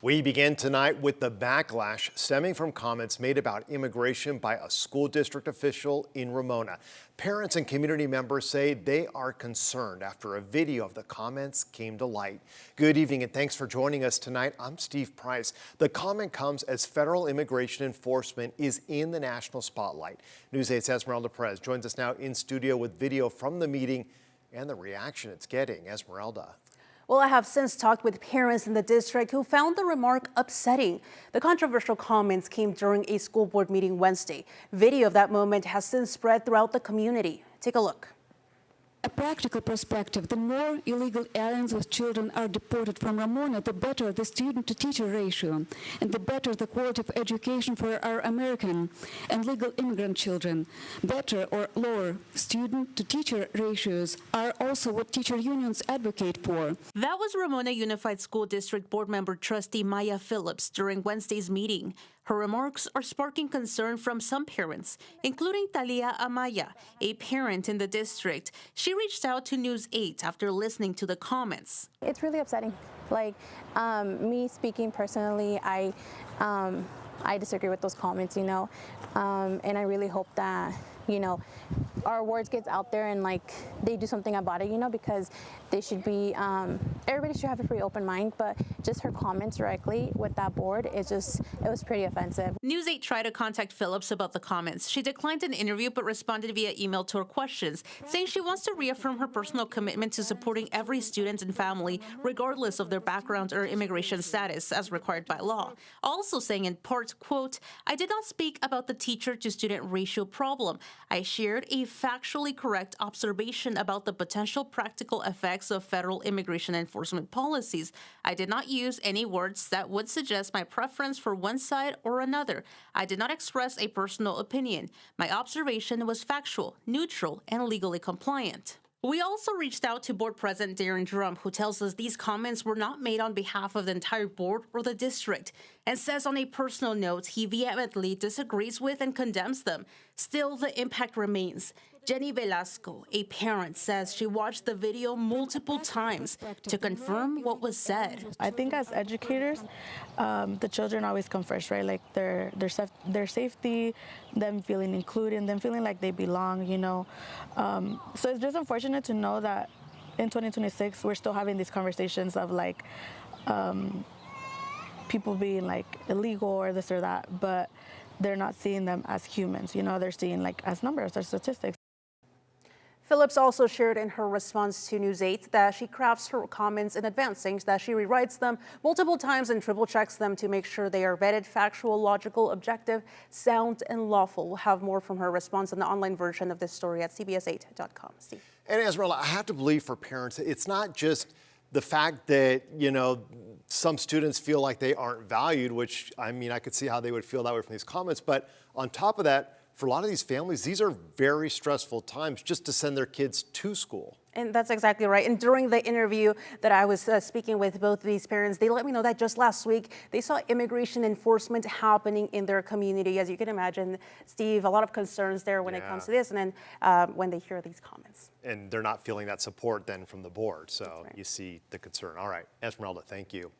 We begin tonight with the backlash stemming from comments made about immigration by a school district official in Ramona. Parents and community members say they are concerned after a video of the comments came to light. Good evening and thanks for joining us tonight. I'm Steve Price. The comment comes as federal immigration enforcement is in the national spotlight. News 8's Esmeralda Perez joins us now in studio with video from the meeting and the reaction it's getting. Esmeralda. Well, I have since talked with parents in the district who found the remark upsetting. The controversial comments came during a school board meeting Wednesday. Video of that moment has since spread throughout the community. Take a look. A practical perspective, the more illegal aliens with children are deported from Ramona, the better the student-to-teacher ratio, and the better the quality of education for our American and legal immigrant children. Better or lower student-to-teacher ratios are also what teacher unions advocate for. That was Ramona Unified School District Board Member Trustee Maya Phillips during Wednesday's meeting. Her remarks are sparking concern from some parents, including Talia Amaya, a parent in the district. She reached out to News 8 after listening to the comments. It's really upsetting. Me speaking personally, I disagree with those comments, and I really hope that, our words gets out there and they do something about it, because they should be, everybody should have a free open mind, but just her comments directly with that board, it was pretty offensive. News 8 tried to contact Phillips about the comments. She declined an interview but responded via email to her questions, saying she wants to reaffirm her personal commitment to supporting every student and family, regardless of their background or immigration status, as required by law. Also saying in part, quote, "I did not speak about the teacher-to-student ratio problem. I shared a factually correct observation about the potential practical effects of federal immigration enforcement policies. I did not use any words that would suggest my preference for one side or another. I did not express a personal opinion. My observation was factual, neutral, and legally compliant." We also reached out to Board President Darren Drum, who tells us these comments were not made on behalf of the entire board or the district, and says on a personal note he vehemently disagrees with and condemns them. Still, the impact remains. Jenny Velasco, a parent, says she watched the video multiple times to confirm what was said. I think as educators, the children always come first, right? Their safety, them feeling included, them feeling like they belong, So it's just unfortunate to know that in 2026, we're still having these conversations of people being illegal or this or that, but they're not seeing them as humans, they're seeing as numbers or statistics. Phillips also shared in her response to News 8 that she crafts her comments in advance, saying that she rewrites them multiple times and triple checks them to make sure they are vetted, factual, logical, objective, sound, and lawful. We'll have more from her response in the online version of this story at cbs8.com. Steve. And Esmeralda, I have to believe for parents, it's not just the fact that, some students feel like they aren't valued, which, I could see how they would feel that way from these comments. But on top of that, for a lot of these families, these are very stressful times just to send their kids to school. And that's exactly right. And during the interview that I was speaking with both of these parents, they let me know that just last week, they saw immigration enforcement happening in their community. As you can imagine, Steve, a lot of concerns there when it comes to this. And then when they hear these comments. And they're not feeling that support then from the board. So you see the concern. All right, Esmeralda, thank you.